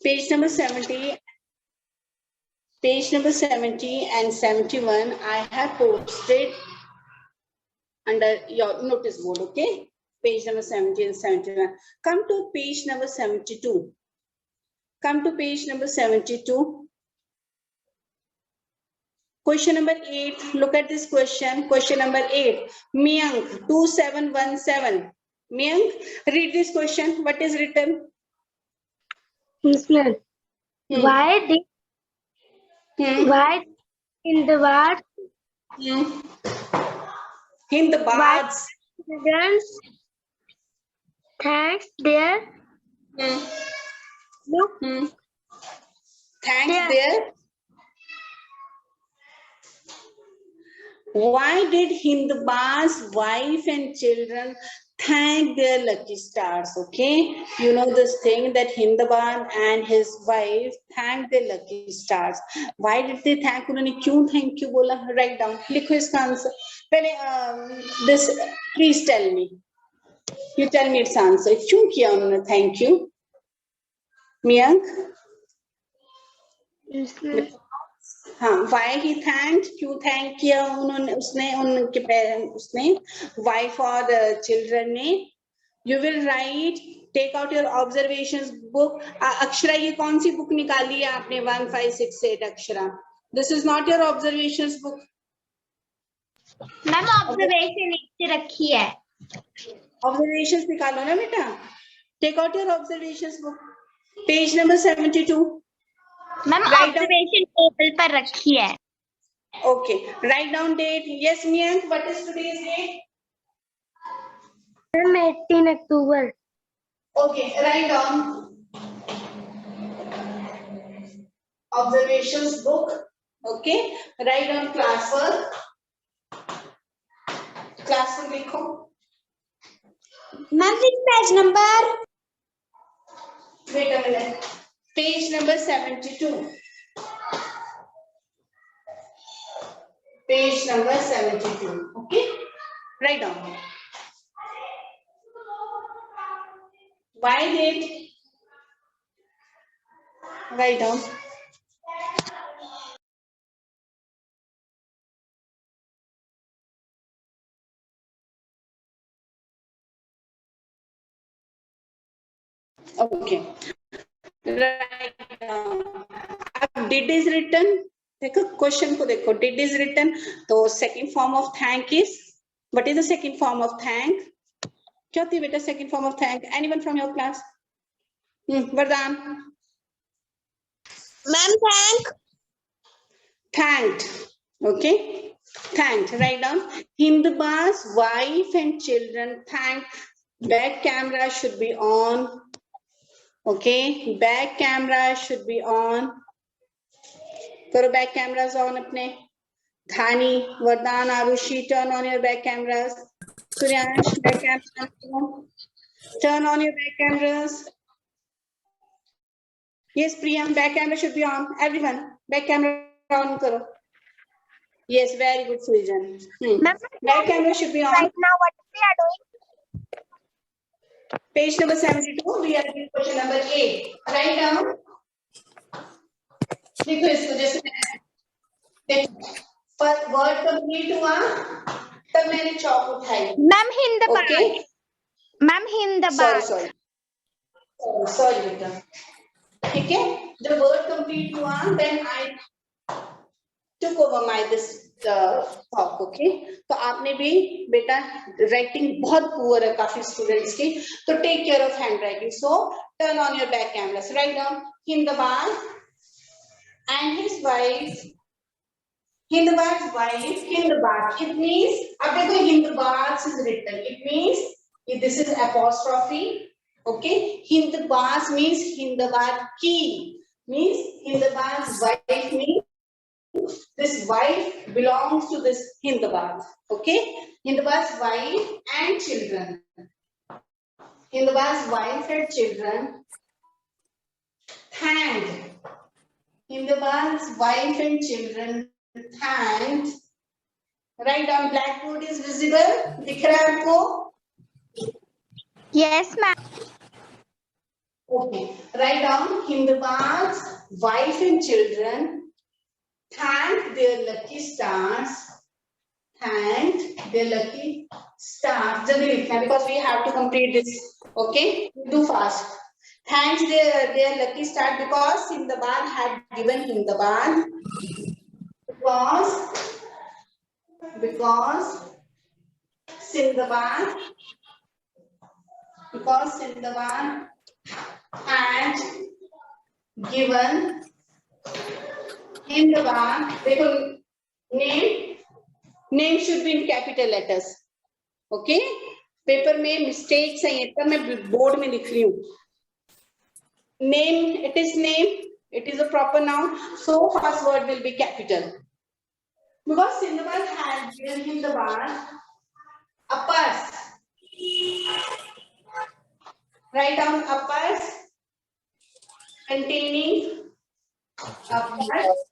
Page number 70. Page number 70 and 71, I have posted under your notice board, okay? Page number 70 and 71. Come to page number 72. Come to page number 72. Question number 8. Look at this question. Question number 8. Miyank 2717. Miyank, read this question. What is written? Yes, ma'am. Why in the words In the baths. children thanks their look Thanks there. there. Why did Hindba's wife and children thank their lucky stars? Okay, you know this thing that Hindban and his wife thanked their lucky stars. Why did they thank? उन्होंने क्यों thank you बोला? Write down. लिखो इसका answer. पहले this please tell me. You tell me its answer. क्यों किया उन्होंने thank you? Miyank. Yes, ma'am. हाँ, why he thanked, क्यों thank किया उन्होंने उसने उनके पेरेंट उसने wife और children ने. You will write, take out your observations book. Akshara ये कौन सी book निकाली है आपने 1568 Akshara? This is not your observations book. Ma'am observation नीचे रखी है. Observations निकालो ना बेटा. Take out your observations book. Page number 72. Ma'am observation table पर रखी है. Okay, write down date. Yes, Miyank, what is today's date? 18 October. Okay, write down observations book. Okay, write down class work. Class work लिखो. Ma'am which page number? Wait a minute. Page number 72. Page number 72. Okay, write down. Why did? Write down. Okay. Right down. अब did is written. देखो question को देखो. Did is written. तो second form of thank is. What is the second form of thank? क्या होती है बेटा second form of thank? Anyone from your class? वरदान. Ma'am thank. Thanked. Okay. Thanked. Write down. Hindba's wife and children thanked. Back camera should be on. Okay. Back camera should be on. करो back cameras on अपने. Dhani, Vardhan, Arushi, turn on your back cameras. Suryansh, back cameras on. Turn on your back cameras. Yes, Priyam, back camera should be on. Everyone, back camera on करो. Yes, very good, Sujan. Back camera should be on. Right now what we are doing? Page number 72, we are doing question number 8. Write down. लिखो इसको जैसे पर word complete हुआ तब मैंने चौक उठाई. Ma'am Hindbad. Okay. Ma'am Hindbad. Sorry बेटा. ठीक है. जब वर्ड कंप्लीट हुआ then I took over my this talk. Okay. तो आपने भी बेटा राइटिंग बहुत पुअर है काफी स्टूडेंट्स की, तो take care of hand writing. So turn on your back cameras. Write down Hindbad and his wife. Hindbad's wife, Hindbad. It means, अब देखो Hindbad's is written. It means this is apostrophe. Okay. Hindbad's means Hindbad ki. Means Hindbad's wife means this wife belongs to this Hindbad. Okay. Hindbad's wife and children. Hindbad's wife and children thanked. Hindbad's wife and children thanked. Write down. Blackboard is visible. दिख रहा है आपको? Yes, ma'am. Okay, write down Hindabad's wife and children thanked their lucky stars. Thanked their lucky stars. Jaldi likhna because we have to complete this. Okay, do fast. Thanks their lucky star because Hindabad had given Hindabad because Sindbad had given Hindbad. देखो name should be in capital letters. Okay? Paper में mistakes हैं ये तब मैं board में लिख रही हूँ. Name, it is a proper noun, so first word will be capital. Because Sindbad had given Hindbad a purse. Write down a purse containing a purse.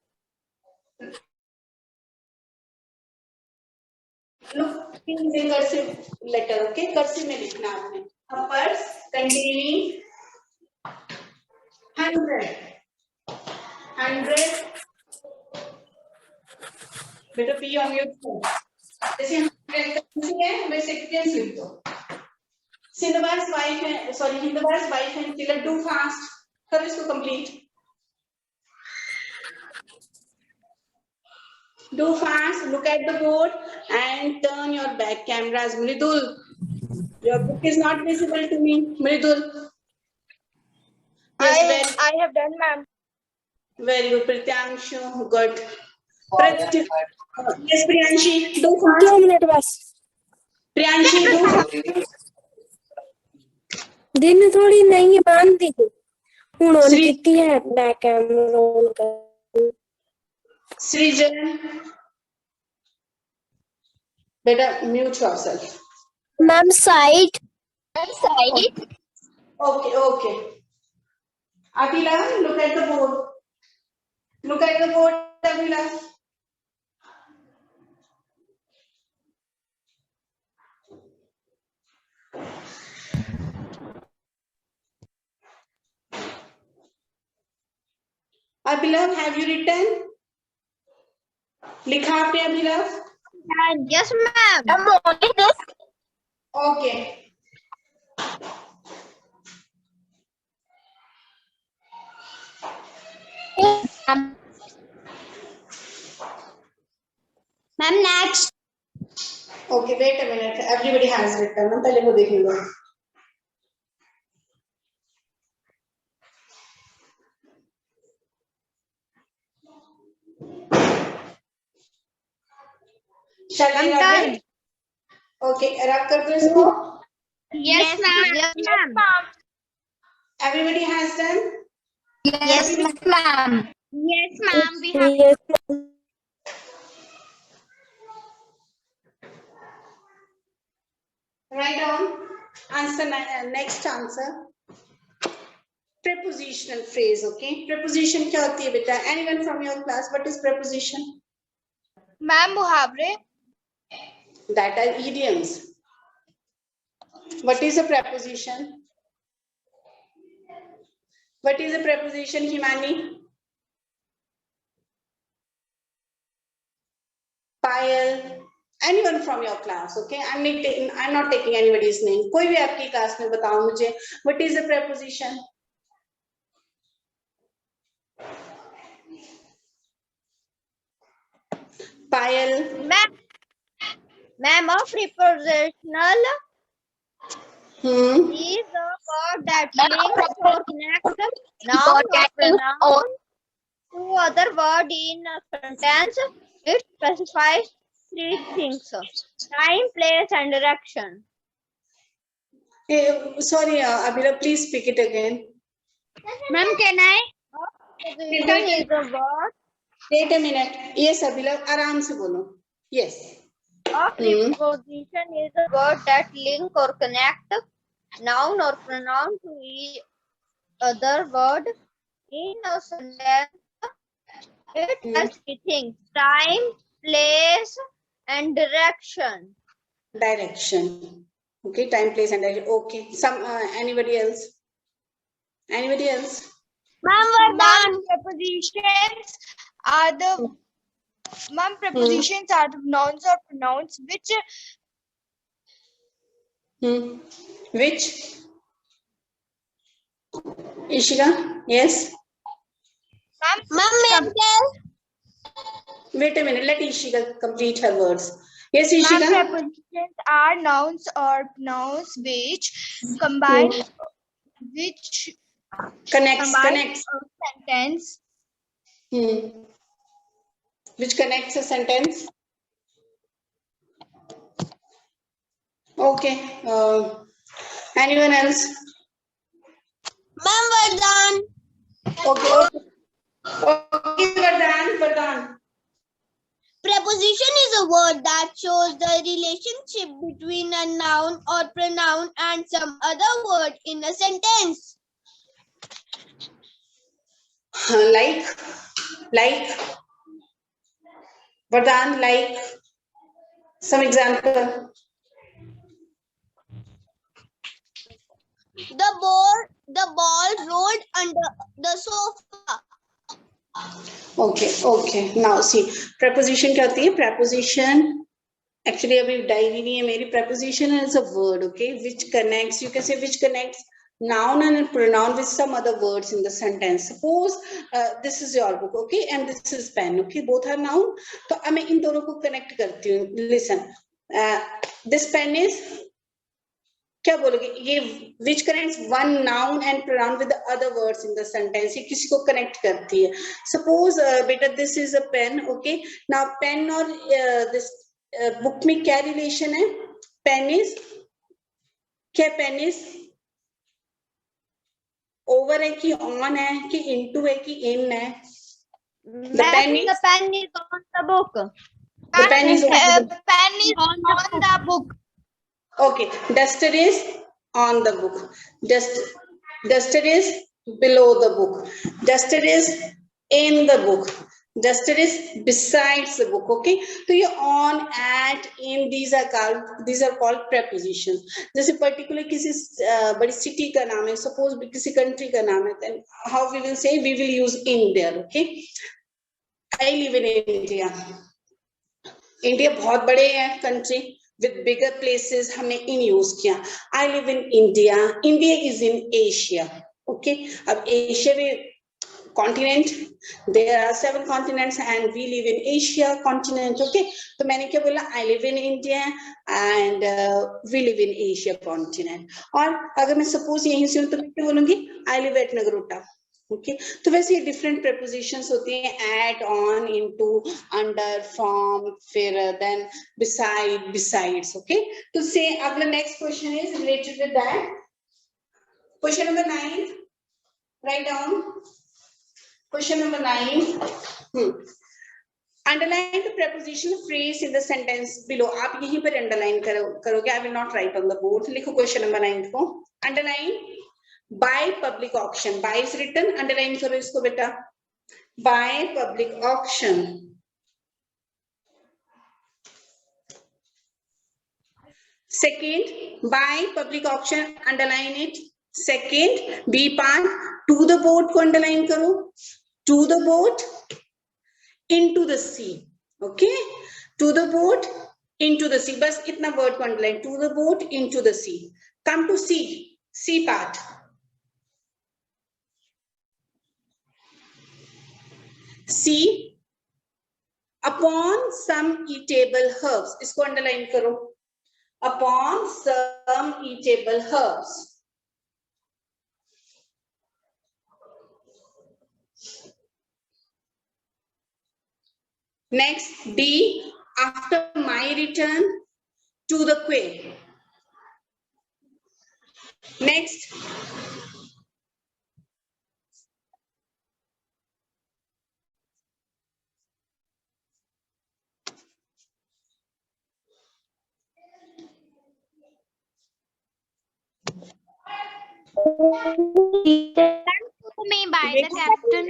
Look, in cursive letter, okay? Cursive में लिखना आपने. A purse containing 100. बेटा P on your जैसे 100 है वैसे seconds लिख दो. Sindbad's wife and children, do fast. करो इसको complete. Do fast. Look at the board and turn your back cameras. Mridul, your book is not visible to me. Mridul. Yes, I have done, ma'am. very good. Prityanshu, good. Yes, Priyanshi, do fast. 2 minute बस. Priyanshi, do fast. दिन थोड़ी नहीं बांध दी हूँ on कितनी है back camera on कर. Srijan, better mute yourself. Ma'am side. Okay. Abhila, look at the board. Abhila. Abhila, have you written? लिखा आपने अभिलाव? Yes, ma'am. I'm only this. Okay. Ma'am, next. Okay, wait a minute. Everybody has written. हम पहले वो देख लो. Done. Okay, रब कर दो इसको. Yes, ma'am. Everybody has done. Yes, ma'am. Yes, ma'am. We have. Yes. Write down. Answer next answer. Prepositional phrase. Okay. Preposition क्या होती है बेटा? Anyone from your class? What is preposition? Ma'am, मुहावरे. That are idioms. What is a preposition? What is a preposition, Himani? Payal. Anyone from your class? Okay. I'm not taking anybody's name. कोई भी आपकी class में बताओ मुझे. What is a preposition? Payal. Ma'am, of prepositional is a word that links or connects noun or pronoun to other word in a sentence. It specifies 3 things: time, place, and direction. Sorry, Abhila, please speak it again. Ma'am, can I? Preposition is a word. Wait a minute. Yes, Abhila, आराम से बोलो. Yes. A preposition is a word that link or connect noun or pronoun to each other word in a sentence. It has 3 things: time, place, and direction. Direction. Okay, time, place, and direction. Okay. Some anybody else? Anybody else? Ma'am, prepositions are the nouns or pronouns which Which? Ishika? Yes. Ma'am, Wait a minute. Let Ishika complete her words. Yes, Ishika. prepositions are nouns or pronouns which combine which Connects. combine a sentence. Which connects a sentence. Okay. Anyone else? Ma'am, we're done. Okay. Okay, Vardhan. Preposition is a word that shows the relationship between a noun or pronoun and some other word in a sentence. Like. Vardhan, like. Some example. The ball rolled under the sofa. Okay. Now see, preposition क्या होती है? Preposition. Actually, अभी diary नहीं है मेरी. Preposition is a word, okay, which connects. You can say which connects noun and pronoun with some other words in the sentence. Suppose this is your book, okay, and this is pen, okay. Both are noun. तो अब मैं इन दोनों को connect करती हूँ. Listen, this pen is. क्या बोलोगे ये which connects one noun and pronoun with the other words in the sentence ये किसी को connect करती है suppose बेटा this is a pen okay now pen और this book में क्या relation है pen is क्या pen is over है कि on है कि into है कि in है the pen is on the book. The pen is on the book. Okay, duster is on the book. Duster is below the book. Duster is in the book. Duster is besides the book. Okay, so ये on, at, in, these are called prepositions. जैसे particular किसी बड़ी city का नाम है, suppose किसी country का नाम है, then how we will say we will use in there. Okay, I live in India. India बहुत बड़े है country. With bigger places, हमने in use किया. I live in India. India is in Asia. Okay. अब Asia में continent. There are 7 continents and we live in Asia continent. Okay. तो मैंने क्या बोला? I live in India and we live in Asia continent. और अगर मैं suppose यहीं से हूँ तो मैं क्या बोलूँगी? I live at Nagrota. Okay, तो वैसे ये different prepositions होती हैं at, on, into, under, from, फिर then beside, besides. Okay, तो say अगला next question is related with that. Question number 9. Write down. Question number 9. Underline the preposition phrase in the sentence below. आप यहीं पर underline करोगे. I will not write on the board. लिखो question number 9 को. Underline. By public auction. By is written. Underline करो इसको बेटा. By public auction. Second, by public auction. Underline it. Second, B part. To the boat को underline करो. To the boat. Into the sea. Okay. To the boat. Into the sea. बस इतना word को underline. To the boat. Into the sea. Come to sea. Sea part. See, upon some eatable herbs. इसको underline करो. Upon some eatable herbs. Next, D. After my return to the quay. Next. Sent to me by the captain.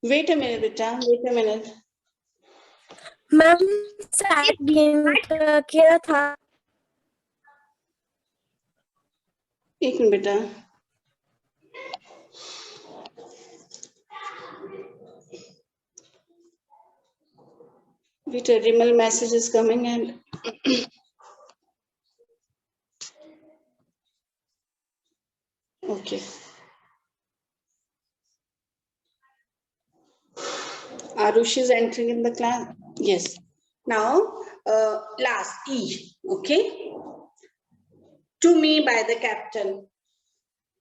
Wait a minute, beta. Wait a minute. Ma'am set game का क्या था? एक minute बेटा. Wait, a Rimal message is coming and okay. Arush is entering in the class. Yes. Now, last E. Okay. To me by the captain.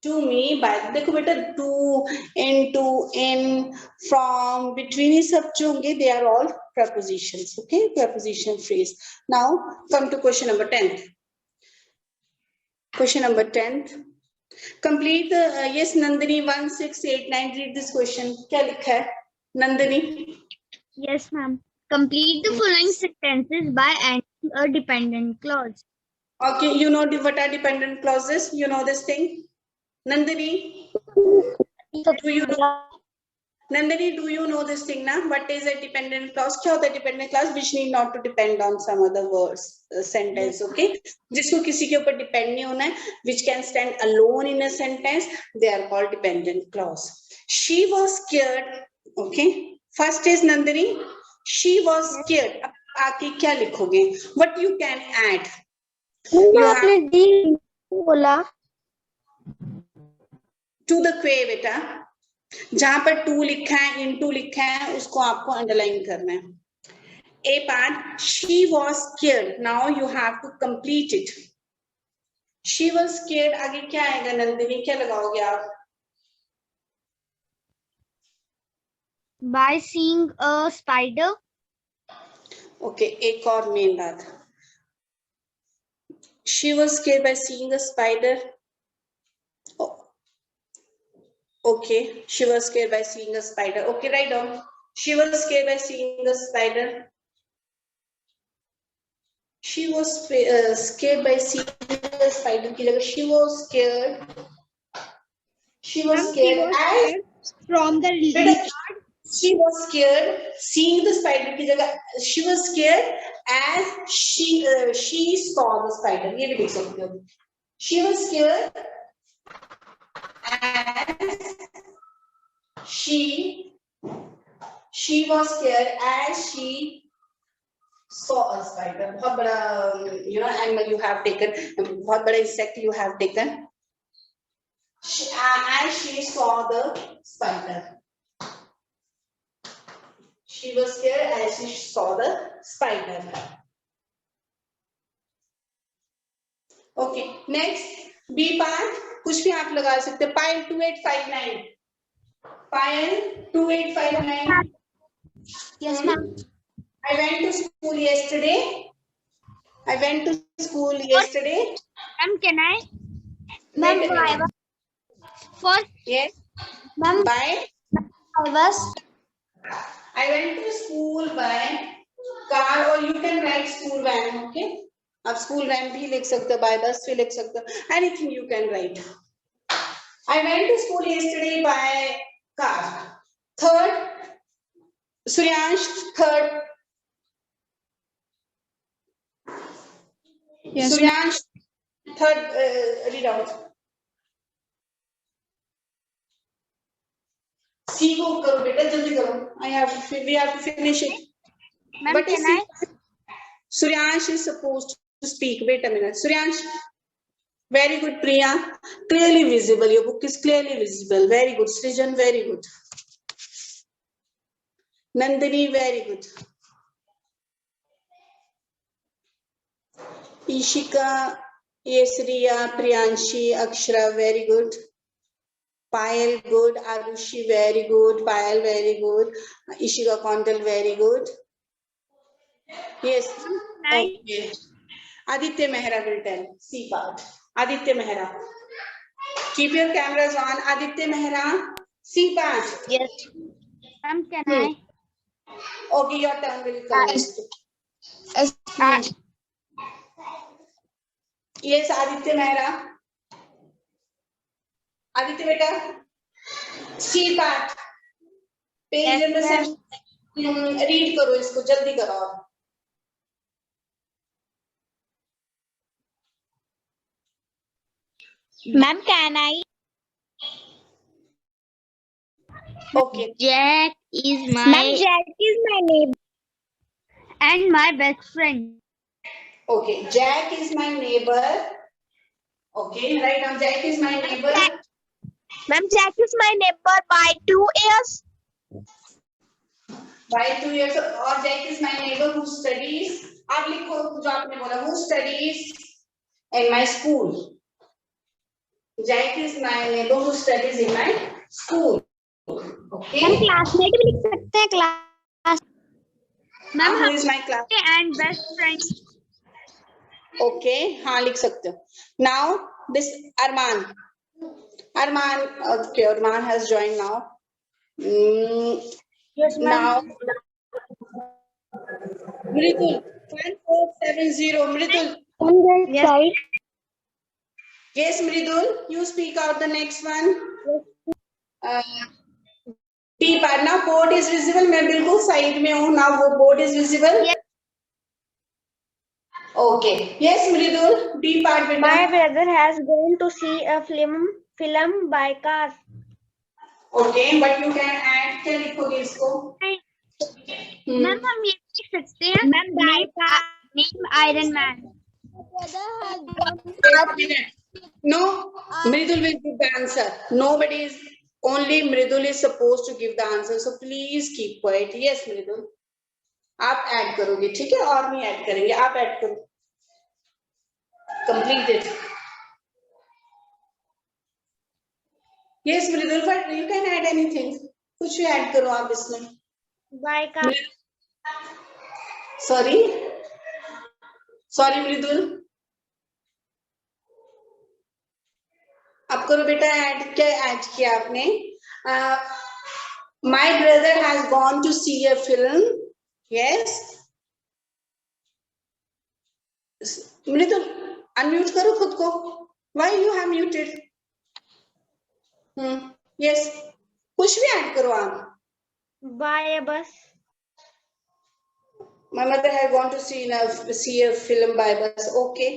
To me by देखो बेटा to, in, from, between ये सब जो होंगे they are all prepositions. Okay, preposition phrase. Now come to question number 10. Question number 10. Complete the yes Nandini 1689. Read this question. क्या लिखा है Nandini? Yes, ma'am. Complete the following sentences by adding a dependent clause. Okay, you know what are dependent clauses? You know this thing, Nandini. Do you know? Nandini, do you know this thing now? What is a dependent clause? क्या होता है dependent clause? Which need not to depend on some other words, sentence. Okay, जिसको किसी के ऊपर depend नहीं होना है, which can stand alone in a sentence, they are called dependent clause. She was scared. Okay, first is Nandini. She was scared. अब आके क्या लिखोगे? What you can add? आपने डी बोला to the quay बेटा, जहां पर टू लिखा है इनटू लिखा है उसको आपको अंडरलाइन करना है. A part, she was scared. Now you have to complete it. She was scared. आगे क्या आएगा नंदिनी? क्या लगाओगे आप? By seeing a spider. Okay, एक और मेन बात. She was scared by seeing a spider. Oh. Okay, she was scared by seeing a spider. Okay, write down. She was scared by seeing a spider. She was scared by seeing a spider की जगह she was scared. She was scared as From the she was scared seeing the spider की जगह she was scared as she saw the spider. ये भी लिख सकते हो. She was scared as she was scared as she saw a spider. बहुत बड़ा animal you have taken. बहुत बड़ा insect you have taken. As she saw the spider. She was scared as she saw the spider. Okay, next B part. कुछ भी आप लगा सकते. Pile 2859. Pile 2859. Yes, ma'am. I went to school yesterday. Ma'am, can I? Ma'am, First, yes. ma'am, By I went to school by car or you can write school van. Okay. आप school van भी लिख सकते हो, by bus भी लिख सकते हो. Anything you can write. I went to school yesterday by car. Third, Suryansh, third. Yes, Suryansh, third, read out. C को करो बेटा, जल्दी करो. We have to finish it. ma'am, But can I? Suryansh is supposed to speak. Wait a minute. Suryansh, very good. Priya, clearly visible. Your book is clearly visible. Very good. Srijan, very good. Nandini, very good. Ishika, Yesriya, Priyanshi, Akshara, very good. Payal, good. Arushi, very good. Payal, very good. Ishika Kondal, very good. Yes. Okay. Aditya Mehra will tell. C part. Aditya Mehra. Keep your cameras on. Aditya Mehra. C part. Yes. Ma'am, can I? Okay, your turn will come. Yes, Aditya Mehra. Aditya beta. C part. Page number 7. Read करो इसको जल्दी करो. Ma'am, can I? Okay. Jack is my. Ma'am, Jack is my neighbor. and my best friend. Okay, Jack is my neighbor. Okay, write down Jack is my neighbor. Ma'am, Jack is my neighbor by 2 years. By 2 years or Jack is my neighbor who studies. आप लिखो जो आपने बोला who studies in my school. Jack is my neighbor who studies in my school. Okay. हम classmate भी लिख सकते हैं class. Ma'am who is my class? and best friend. Okay, हाँ लिख सकते हो. Now this Arman. Okay, Arman has joined now. Yes, Now, Mridul, 1470. Mridul. Yes. Yes, Mridul, you speak out the next one. T part. Now board is visible. मैं बिल्कुल side में हूँ. Now वो board is visible. Yes. Okay. Yes, Mridul. D part बेटा. My brother has gone to see a film by car. Okay, but you can add. क्या लिखोगे इसको? Ma'am हम ये लिख सकते हैं. Ma'am name Iron Man. No, Mridul will give the answer. Nobody is, only Mridul is supposed to give the answer. So please keep quiet. Yes, Mridul. आप add करोगे, ठीक है? और नहीं ऐड करेंगे, आप ऐड करो. Complete it. Yes, Mridul, but you can add anything. कुछ भी ऐड करो आप इसमें. By car. Sorry, Mridul. आप करो बेटा ऐड. क्या ऐड किया आपने? My brother has gone to see a film. Yes. Mridul, unmute करो खुद को. Why you have muted? Yes. कुछ भी ऐड करो आप. By a bus. My mother had gone to see a film by bus. Okay.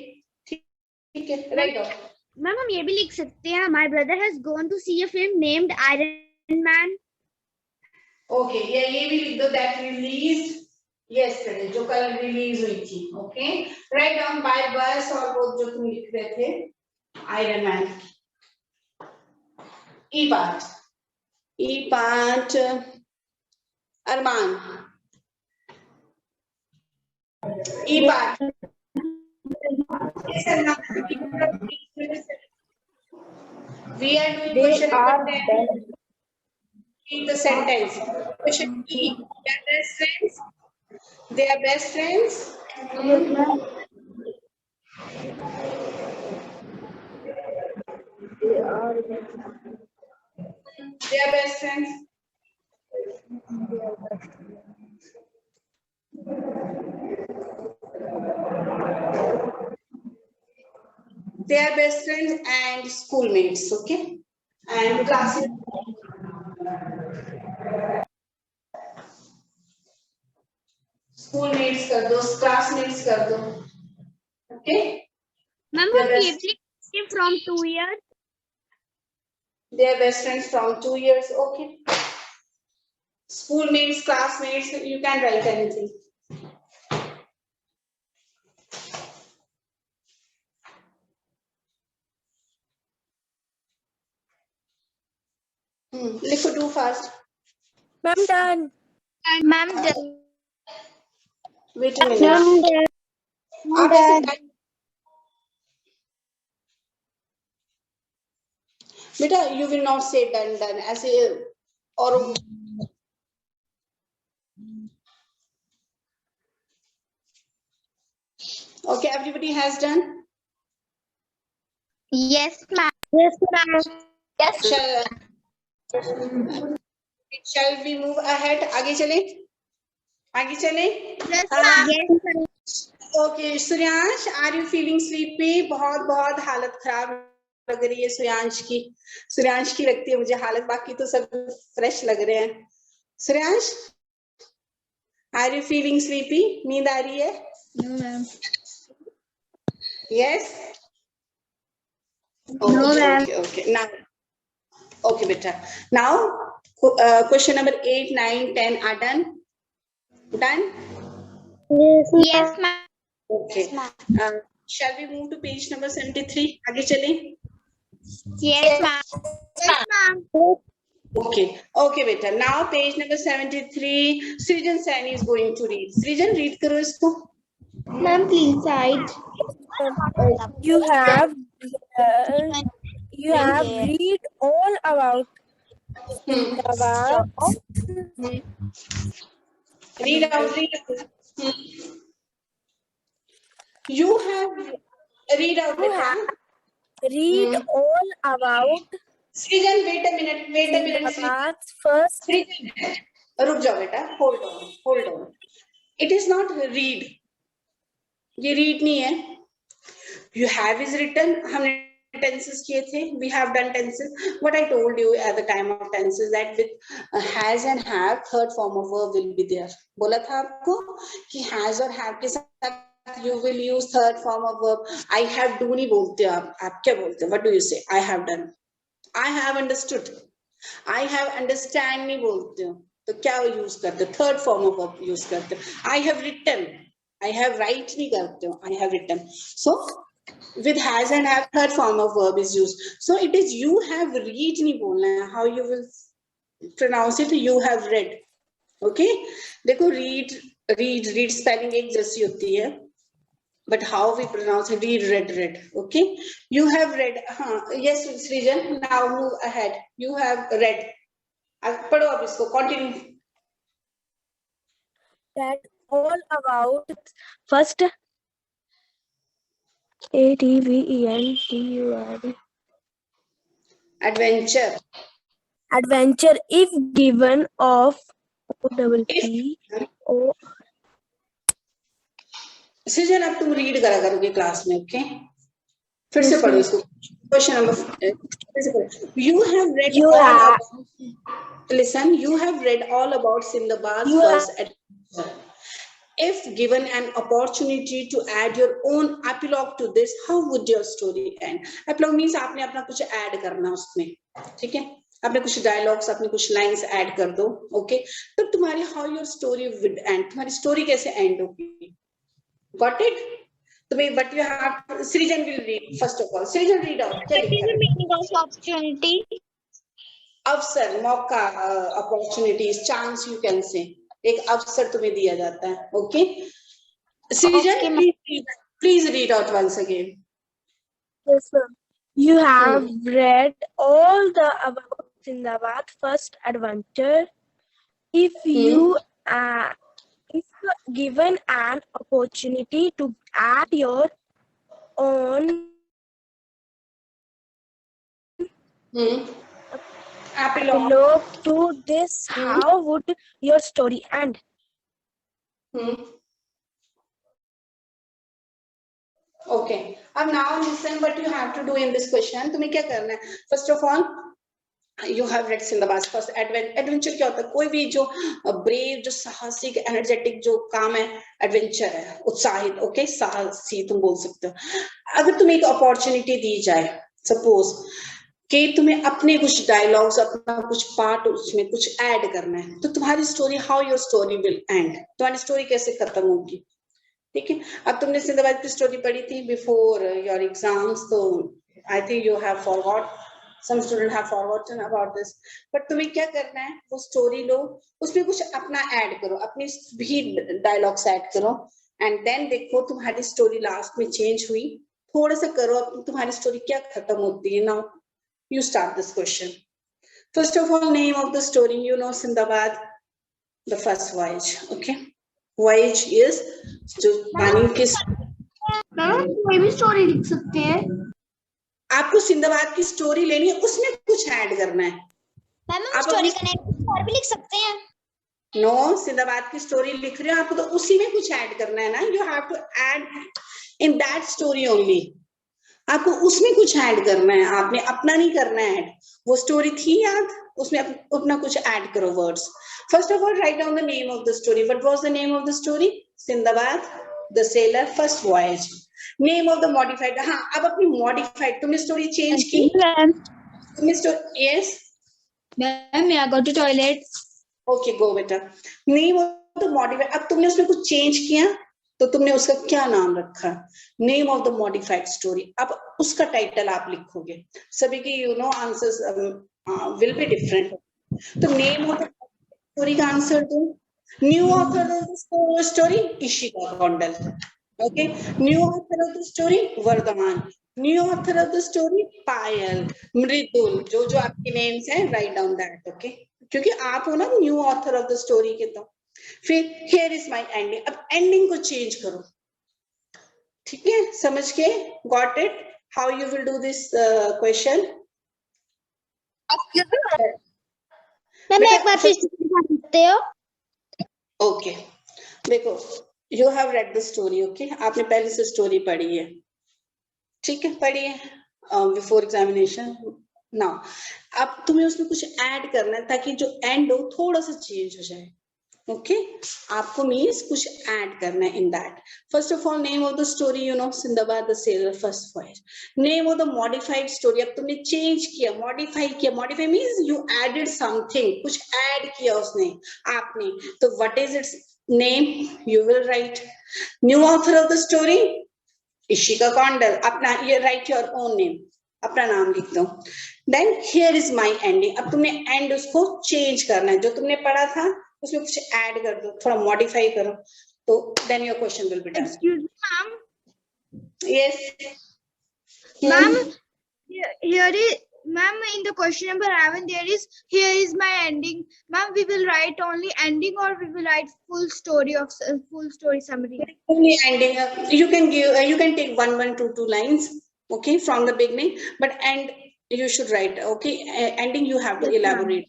ठीक है. Right on. Ma'am हम ये भी लिख सकते हैं. My brother has gone to see a film named Iron Man. Okay. Yeah, ये भी लिख दो. That released yesterday. जो कल रिलीज हुई थी. Okay. Write down by bus और वो जो तुम लिख रहे थे. Iron Man. E part. Arman. E part. Yes, Arman. We are doing question number 10. Read the sentence. Question E. They are best friends. They are best friends. They are best friends. They are best friends and schoolmates, okay? And classmates. Schoolmates कर दो, classmates कर दो, okay? Ma'am हम ये भी लिख सकते हैं from 2 years. They are best friends from 2 years, okay? Schoolmates, classmates, you can write anything. लिखो do fast. Ma'am, done. Ma'am, Wait a minute. आप ऐसे बेटा you will not say done ऐसे और okay, everybody has done. yes ma'am. Yes ma'am. Yes. Shall we move ahead? आगे चले? Yes ma'am. Yes. Okay, Suryansh, are you feeling sleepy? बहुत हालत खराब लग रही है सूर्यांश की लगती है मुझे हालत. बाकी तो सब फ्रेश लग रहे हैं. Suryansh, are you feeling sleepy? नींद आ रही है? No ma'am. Yes. No ma'am. Okay. Now, okay, beta. Now, question number 8, 9, 10 are done. Done. Yes, ma'am. Okay. Shall we move to page number 73? आगे चलें? Yes, ma'am. Yes, ma'am. Okay. Okay, beta. Now page number 73. Srijan Saini is going to read. Srijan, read करो इसको. Ma'am, please side. You have read all about Sindbad. Read out. Read out. You have read out, beta. Read all about Srijan, wait a minute. Wait a minute. Srijan. Sindbad's first. Srijan, रुक जाओ बेटा. Hold on. Hold on. It is not read. ये read नहीं है. You have is written. हमने tenses किए थे. We have done tenses. What I told you at the time of tenses that with has and have third form of verb will be there. बोला था आपको कि has और have के साथ you will use third form of verb. I have do नहीं बोलते आप क्या बोलते? What do you say? I have done. I have understood. I have understand नहीं बोलते हो तो क्या यूज करते? Third form of verb use करते. I have written. I have write नहीं करते हो. I have written. So with has and have third form of verb is used. So it is you have read नहीं बोलना है. How you will pronounce it? You have read. Okay. देखो read spelling एक जैसी होती है. But how we pronounce it? Read. Okay. You have read. Yes, Srijan. Now move ahead. You have read. पढ़ो अब इसको. Continue. That all about first ADVENTURE Adventure. adventure if given of OPPO. Srijan, अब तुम read करा करोगे class में. Okay. फिर से पढ़ो इसको. Question number. You have read all about. Listen. You have read all about Sindbad's first adventure. If given an opportunity to add your own epilogue to this, how would your story end? Epilogue means आपने अपना कुछ add करना उसमें, ठीक है? आपने कुछ dialogues, आपने कुछ lines add कर दो, okay? तब तुम्हारी how your story would end? तुम्हारी story कैसे end होगी? Got it? तुम्हें but you have Srijan will read first of all. Srijan read out. क्या लिखा है? Meaning of opportunity. अवसर, मौका, opportunities, chance you can say. एक अवसर तुम्हें दिया जाता है. Okay. Srijan, please read out once again. Yes, ma'am. You have read all the about Sindbad's first adventure. If you if given an opportunity to add your own epilogue to this, how would your story end? Okay. अब now listen what you have to do in this question. तुम्हें क्या करना है? First of all, you have read Sindbad's first adventure. क्या होता है? कोई भी जो brave, जो साहसिक, energetic जो काम है, adventure है, उत्साहित, okay, साहसी तुम बोल सकते हो. अगर तुम्हें एक opportunity दी जाए, suppose कि तुम्हें अपने कुछ डायलॉग्स, अपना कुछ पार्ट उसमें कुछ ऐड करना है, तो तुम्हारी story, how your story will and, तुम्हारी स्टोरी कैसे खत्म होगी, ठीक है? अब तुमने सिंधबाद की स्टोरी पढ़ी थी बिफोर योर एग्जाम्स, तो I think you have forgot, some student have forgotten about this, but तुम्हें क्या करना है, वो स्टोरी लो, उसमें कुछ अपना ऐड करो, अपनी भी डायलॉग्स ऐड करो, एंड देन देखो तुम्हारी स्टोरी लास्ट में चेंज हुई, थोड़ा सा करो, तुम्हारी स्टोरी क्या खत्म होती है. Now you start this question. First of all, name of the story, you know Sindbad, the first voyage. Okay, voyage is जो पानी की. मैम कोई भी स्टोरी लिख सकते हैं. आपको सिंधबाद की स्टोरी लेनी है, उसमें कुछ ऐड करना है. मैम हम स्टोरी का नेम और भी लिख सकते हैं. नो, सिंधबाद की स्टोरी लिख रहे हो, आपको तो उसी में कुछ ऐड करना है ना. You have to add in that story only. आपको उसमें कुछ ऐड करना है, आपने अपना नहीं करना है ऐड. वो स्टोरी थी याद, उसमें अपना कुछ ऐड करो words. First of all write down the name of the story. What was the name of the story? Sindbad the sailor first voyage. Name of the modified. हाँ, अब अपनी मॉडिफाइड, तुमने स्टोरी चेंज की तुमने story. Yes ma'am, I go to toilet. Okay, go बेटा. Name of the modified, अब तुमने उसमें कुछ चेंज किया तो तुमने उसका क्या नाम रखा, name of the modified story. अब उसका टाइटल आप लिखोगे, सभी की आंसर्स विल बी डिफरेंट। तो नेम ऑफ द स्टोरी का आंसर दो। New author of the story Ishika Kaundal, okay. New author of the story Vardhman, new author of the story Payal, Mridul, जो जो आपके नेम्स हैं राइट डाउन दैट, ओके, क्योंकि आप हो ना new author of the story के। तो फिर हियर इज माय एंडिंग, अब एंडिंग को चेंज करो, ठीक है, समझ के, got it, how you will do this question. Ma'am एक बार फिर सकते हो? ओके, देखो, you have read the story, okay, आपने पहले से स्टोरी पढ़ी है, ठीक है, पढ़ी है बिफोर एग्जामिनेशन। नाउ अब तुम्हें उसमें कुछ ऐड करना है ताकि जो एंड हो थोड़ा सा चेंज हो जाए, ओके। आपको मीन्स कुछ ऐड करना है in that. First of all name of the story, Sindbad the sailor first voyage. Name of the modified story, अब तुमने चेंज किया, मॉडिफाई किया, modify means you added something, कुछ ऐड किया उसने, आपने, तो what is its name, you will write new author of the story Ishika Kaundal, अपना, ये राइट योर ओन नेम, अपना नाम लिख दो। Then here is my ending, अब तुमने एंड उसको चेंज करना है, जो तुमने पढ़ा था उसमें कुछ ऐड कर दो, थोड़ा मॉडिफाई करो, तो then your question will be done. Excuse me, ma'am. Yes Ma'am, here is, ma'am, in the question number 11, there is, here is my ending. Ma'am, we will write only ending or we will write full story of full story summary? only ending, you can give, you can take 1 2 2 lines, okay, from the beginning, but end you should write, okay, ending you have to Yes, ma'am. elaborate,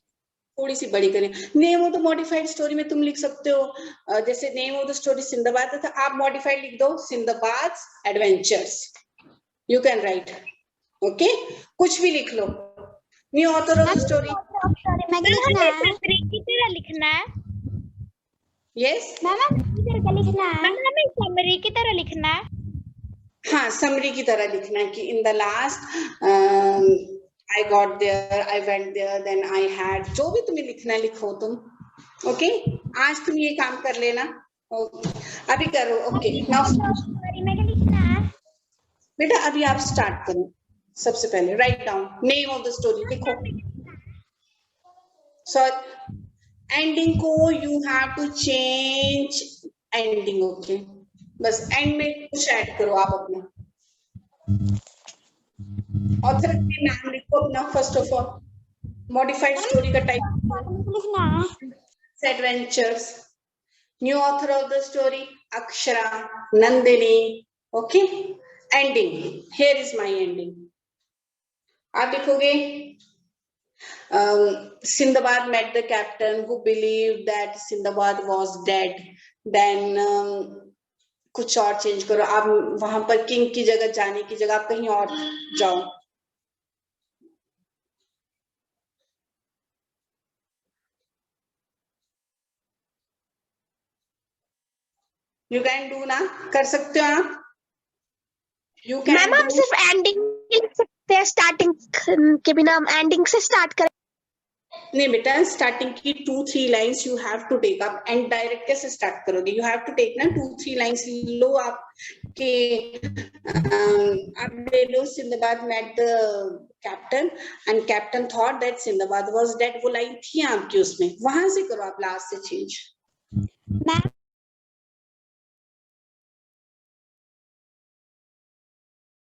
थोड़ी सी बड़ी करें। Name of the modified story में तुम लिख सकते हो, जैसे name of the story Sindbad था, आप मॉडिफाइड लिख दो Sindbad adventures, you can write, okay, कुछ भी लिख लो। New author of the story, summary की तरह लिखना है। यस, हमें समरी की तरह लिखना है। हाँ, समरी की तरह लिखना है कि in the last I got there, I went there, then I had, जो भी तुम्हें लिखना है लिखो तुम, ओके। आज तुम ये काम कर लेना, अभी करो, ओके। नाउ बेटा अभी आप स्टार्ट करो, सबसे पहले write down name of the story लिखो, सॉरी एंडिंग को you have to change ending, okay, बस एंड में कुछ ऐड करो आप अपना, ऑथर के नाम लिखो अपना, first of all modified story का type adventures, new author of the story Akshara, Nandini, okay. Ending, here is my ending, आप लिखोगे Sindbad met the captain who believed that Sindbad was dead, then कुछ और चेंज करो, आप वहां पर किंग की जगह जाने की जगह आप कहीं और जाओ, यू कैन डू ना, कर सकते हो आप, यू कैन। मैम हम सिर्फ एंडिंग लिख सकते हैं, स्टार्टिंग के बिना हम एंडिंग से स्टार्ट करें? नहीं बेटा, स्टार्टिंग की 2 3 lines you have to take, आप एंड डायरेक्ट कैसे स्टार्ट करोगे, यू हैव टू टेक ना 2 3 लाइंस लो, आप के आप ले लो Sindbad met the captain and captain thought that Sindbad was dead, वो लाइन थी आपकी उसमें, वहां से करो आप लास्ट से चेंज। मैम